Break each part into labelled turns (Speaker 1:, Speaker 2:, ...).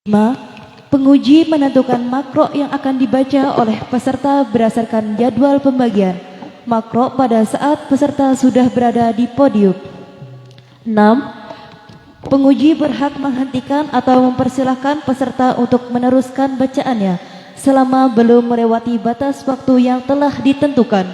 Speaker 1: 5. Penguji menentukan makro yang akan dibaca oleh peserta berdasarkan jadwal pembagian makro pada saat peserta sudah berada di podium. 6. Penguji berhak menghentikan atau mempersilahkan peserta untuk meneruskan bacaannya selama belum melewati batas waktu yang telah ditentukan.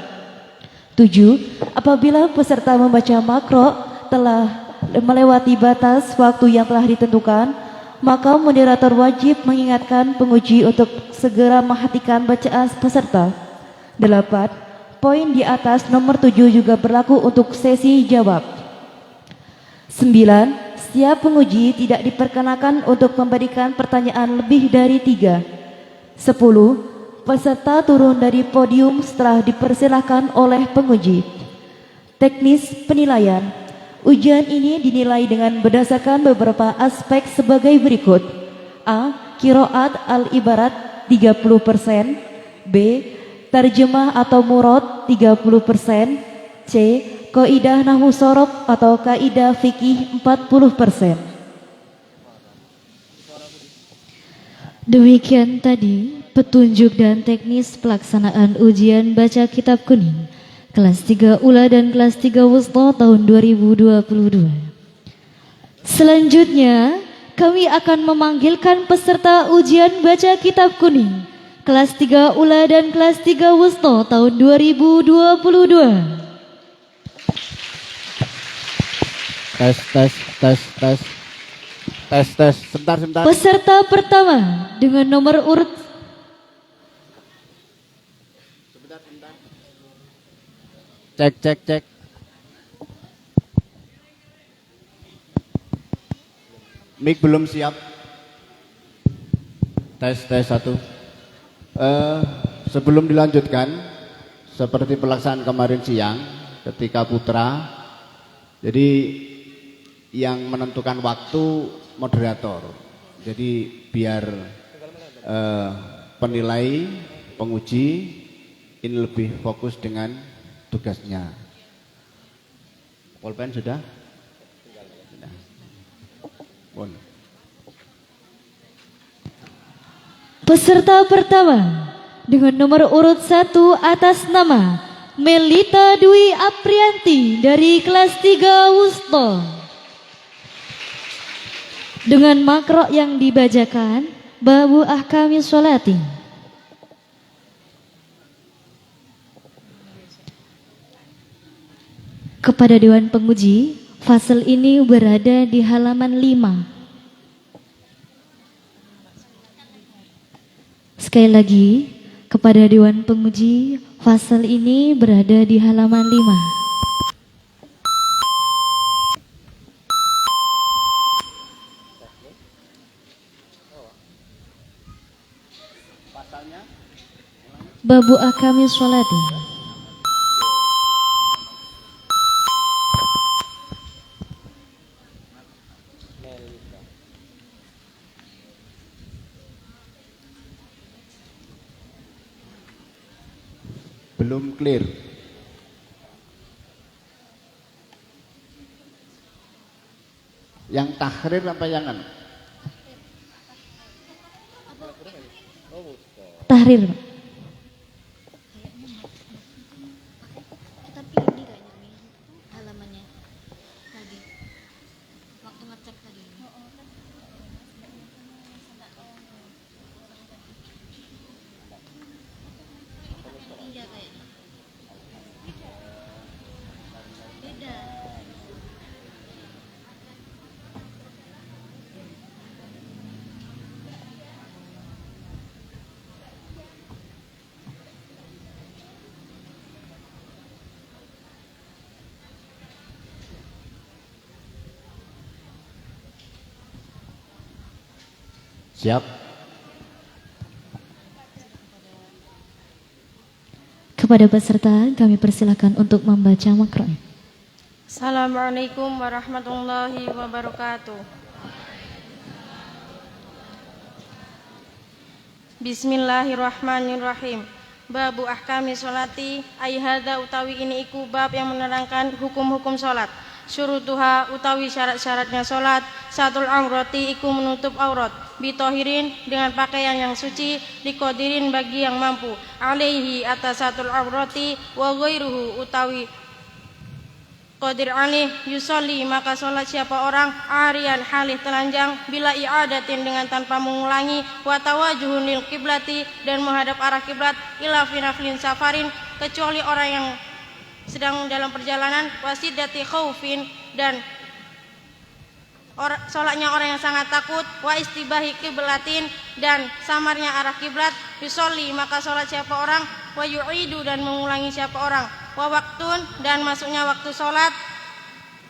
Speaker 1: 7. Apabila peserta membaca makro telah melewati batas waktu yang telah ditentukan, maka moderator wajib mengingatkan penguji untuk segera menghentikan bacaan peserta. 8. Poin di atas nomor 7 juga berlaku untuk sesi jawab. 9. Setiap penguji tidak diperkenakan untuk memberikan pertanyaan lebih dari 3. 10. Peserta turun dari podium setelah dipersilahkan oleh penguji. Teknis penilaian. Ujian ini dinilai dengan berdasarkan beberapa aspek sebagai berikut. A. Qiraat al-ibarat 30%. B. Tarjemah atau murad 30%. C. Kaidah nahwu shorof atau kaidah fikih 40%.
Speaker 2: Demikian tadi petunjuk dan teknis pelaksanaan ujian baca kitab kuning kelas 3 Ula dan kelas 3 Wusta tahun 2022. Selanjutnya, kami akan memanggilkan peserta ujian baca kitab kuning kelas 3 Ula dan kelas 3 Wusta tahun 2022.
Speaker 3: Tes, sebentar.
Speaker 2: Peserta pertama dengan nomor urut
Speaker 3: Cek. Mic belum siap. Tes 1. Sebelum dilanjutkan, seperti pelaksanaan kemarin siang ketika putra, jadi yang menentukan waktu moderator. Jadi biar penilai, penguji ini lebih fokus dengan tugasnya. Pulpen sudah? Sudah. Pun.
Speaker 2: peserta pertama dengan nomor urut 1 atas nama Melita Dwi Aprianti dari kelas 3 Wusta. Dengan makro yang dibacakan Babu Ahkami Sholati. Kepada Dewan Penguji, fasal ini berada di halaman 5. Sekali lagi, kepada Dewan Penguji, fasal ini berada di halaman 5. Babu Ahkami Sholati.
Speaker 3: Belum clear. Yang tahrir apa yang anu?
Speaker 2: Tahrir.
Speaker 4: Tapi ini kayaknya nih halamannya tadi waktu ngecek tadi. Iya kayaknya. Beda.
Speaker 3: Siap.
Speaker 2: Kepada peserta kami persilakan untuk membaca makro.
Speaker 5: Assalamualaikum warahmatullahi wabarakatuh. Bismillahirrahmanirrahim. Babu ahkami sholati, ay hadza utawi ini iku bab yang menerangkan hukum-hukum sholat. Syurutuha utawi syarat-syaratnya sholat. Satul aurati iku menutup aurat. bitohirin dengan pakaian yang suci, liqadirin bagi yang mampu, alaihi atasatul aurati wa ghairuhu utawi qadir alih yusolli maka sholat siapa orang arian halih telanjang bila i'adatin dengan tanpa mengulangi wa tawajuhun lil kiblati dan menghadap arah kiblat ila finaflin safarin kecuali orang yang sedang dalam perjalanan wasidati khaufin dan sholatnya orang yang sangat takut wa istibahi kiblatin dan samarnya arah kiblat yusolli maka sholat siapa orang wa yu'idu dan mengulangi siapa orang wa waktun dan masuknya waktu sholat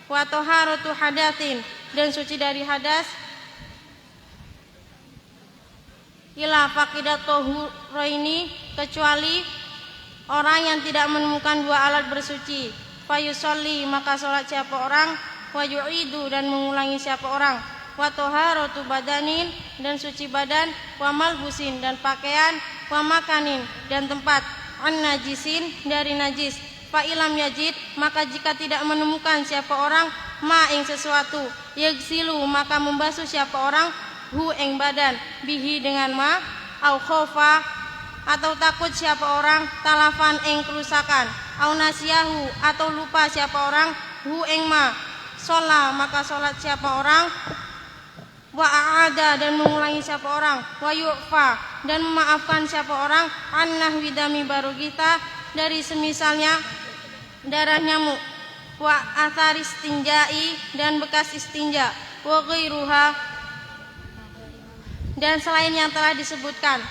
Speaker 5: wa toharatu hadatsin dan suci dari hadas ila faqidat tohuraini kecuali orang yang tidak menemukan dua alat bersuci fayusolli maka sholat siapa orang wa yu'idu dan mengulangi siapa orang wa toharatu badanin dan suci badan wa malbusin dan pakaian wa makanin dan tempat an najisin dari najis fa ilam yajid maka jika tidak menemukan siapa orang ma ing sesuatu yagsilu maka membasuh siapa orang hu ing badan bihi dengan ma au khofa atau takut siapa orang talafan ing kerusakan au nasiyahu atau lupa siapa orang hu ing ma sholat maka sholat siapa orang wa a'ada dan mengulangi siapa orang wa yu'fa dan memaafkan siapa orang an nahwi dami barugita dari semisalnya darah nyamuk wa athari istinjai dan bekas istinja wa ghairuha dan selain yang telah disebutkan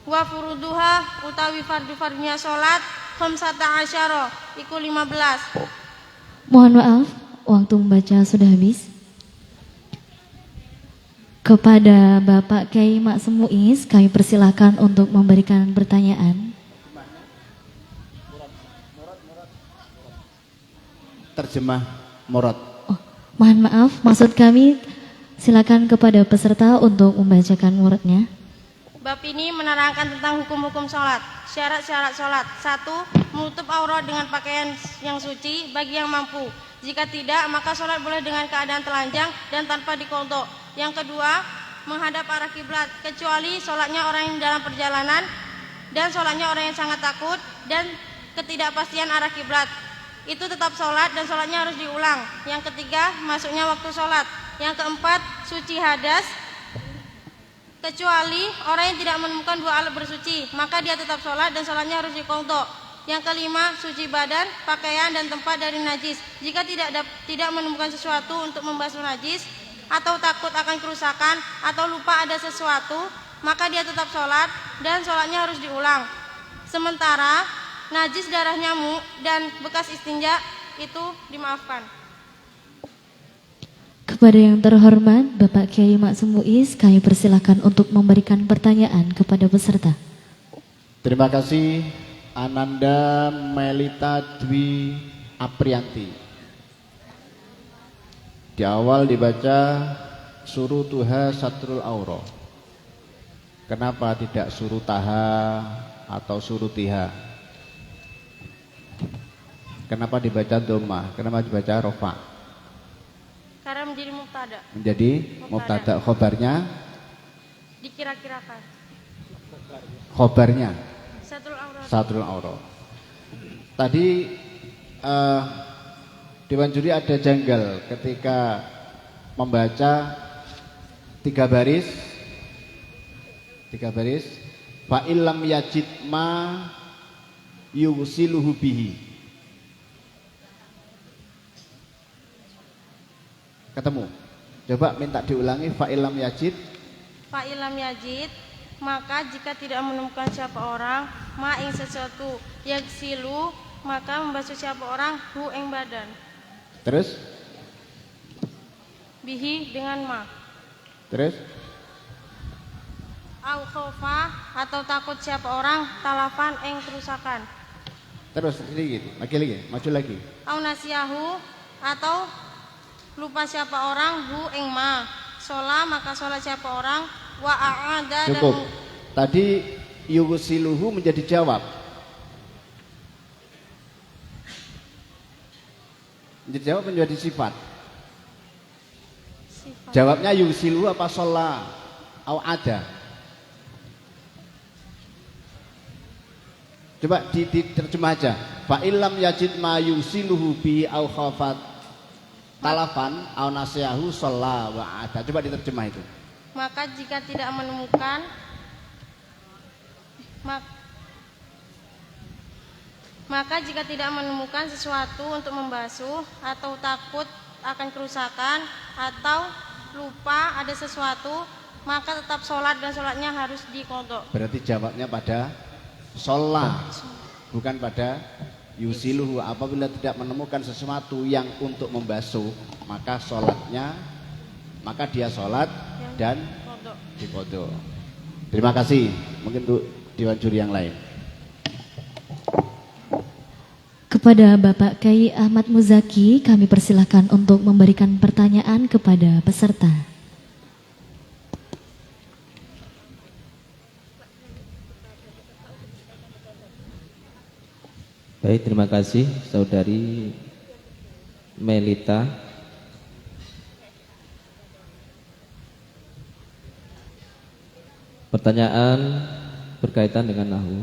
Speaker 5: wa furuduha utawi fardu-fardunya salat khamsata asyara iku 15.
Speaker 2: Mohon maaf, waktu membaca sudah habis. Kepada Bapak Kiai Maksum Muiz kami persilakan untuk memberikan pertanyaan.
Speaker 3: Terjemah murad.
Speaker 2: Oh, mohon maaf, maksud kami silakan kepada peserta untuk membacakan muradnya.
Speaker 5: Bab ini menerangkan tentang hukum-hukum sholat. Syarat-syarat sholat. 1. Menutup aurat dengan pakaian yang suci bagi yang mampu. Jika tidak, maka sholat boleh dengan keadaan telanjang dan tanpa diqodho. Yang kedua, menghadap arah kiblat, kecuali sholatnya orang yang dalam perjalanan dan sholatnya orang yang sangat takut dan ketidakpastian arah kiblat. Itu tetap sholat dan sholatnya harus diulang. Yang ketiga, masuknya waktu sholat. Yang keempat, suci hadas, kecuali orang yang tidak menemukan dua alat bersuci, maka dia tetap sholat dan sholatnya harus diqodho. Yang kelima, suci badan, pakaian dan tempat dari najis. Jika tidak menemukan sesuatu untuk membasuh najis atau takut akan kerusakan atau lupa ada sesuatu, maka dia tetap sholat dan sholatnya harus diulang. Sementara najis darah nyamuk dan bekas istinja itu dimaafkan.
Speaker 2: Kepada yang terhormat Bapak Kiai Maksum Muiz kami persilakan untuk memberikan pertanyaan kepada peserta.
Speaker 3: Terima kasih Ananda Melita Dwi Aprianti. Di awal dibaca suruh tuha satrul auro. Kenapa tidak suruh taha atau suruh tiha? Kenapa dibaca dhamma? Kenapa dibaca rofa?
Speaker 5: Karena menjadi mubtada.
Speaker 3: Menjadi mubtada. Khobarnya?
Speaker 5: Dikira-kirakan.
Speaker 3: Khobarnya?
Speaker 5: Satrul aurat.
Speaker 3: Satrul auro. Tadi Dewan Juri ada janggal ketika membaca tiga baris fa illam yajid ma yusiluhu bihi. Ketemu. Coba minta diulangi fa illam yajid.
Speaker 5: Fa illam yajid maka jika tidak menemukan siapa orang ma ing sesuatu yagsilu maka membasuh siapa orang hu ing badan.
Speaker 3: Terus?
Speaker 5: Bihi dengan ma.
Speaker 3: Terus?
Speaker 5: Au khofa atau takut siapa orang talafan ing kerusakan.
Speaker 3: Terus sedikit, lagi, maju lagi.
Speaker 5: Au nasiyahu atau lupa siapa orang hu ing ma. Sholat maka sholat siapa orang wa a'ada.
Speaker 3: Cukup. Tadi yusiluhu menjadi jawab. Menjadi jawab menjadi sifat.
Speaker 5: Sifat.
Speaker 3: Jawabnya yusilu apa sholla au ada. Coba diterjemah aja. Fa illam yajid ma yusiluhu bi au khafat talafan au nasiyahu sholla wa ada. Coba diterjemah itu.
Speaker 5: Maka jika tidak menemukan maka jika tidak menemukan sesuatu untuk membasuh atau takut akan kerusakan atau lupa ada sesuatu, maka tetap sholat dan sholatnya harus diqadha.
Speaker 3: Berarti jawabnya pada sholat, bukan pada yusiluhu. Apabila tidak menemukan sesuatu yang untuk membasuh, maka sholatnya, maka dia sholat dan diqadha. Terima kasih. Mungkin untuk Dewan Juri yang lain.
Speaker 2: Kepada Bapak Kyai Ahmad Muzaki, kami persilahkan untuk memberikan pertanyaan kepada peserta.
Speaker 6: Baik, terima kasih Saudari Melita. Pertanyaan berkaitan dengan nahwu.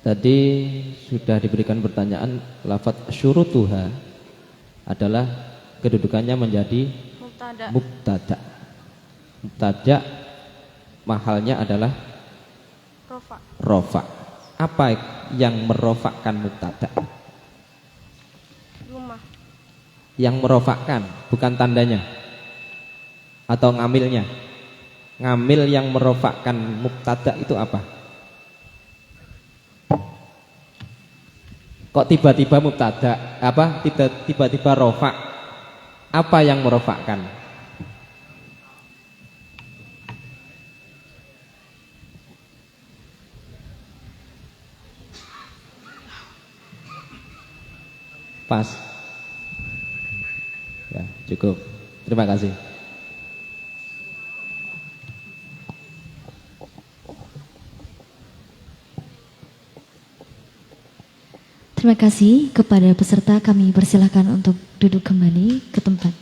Speaker 6: Tadi sudah diberikan pertanyaan, lafaz syurutuha adalah kedudukannya menjadi
Speaker 5: Mubtada.
Speaker 6: mubtada. Mubtada mahalnya adalah
Speaker 5: Rofa.
Speaker 6: rofa. Apa yang merofakkan mubtada?
Speaker 5: Rumah.
Speaker 6: Yang merofakkan, bukan tandanya atau ngamilnya. Ngamil yang merofakkan mubtada itu apa? Kok tiba-tiba mubtada? Apa? Tiba-tiba rofa? Apa yang merofakkan? Pas. Ya, cukup. Terima kasih.
Speaker 2: Terima kasih. Kepada peserta kami persilahkan untuk duduk kembali ke tempat.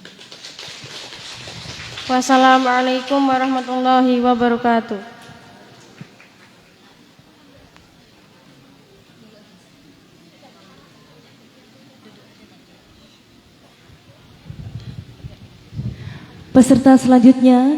Speaker 5: Wassalamualaikum warahmatullahi wabarakatuh.
Speaker 1: Peserta selanjutnya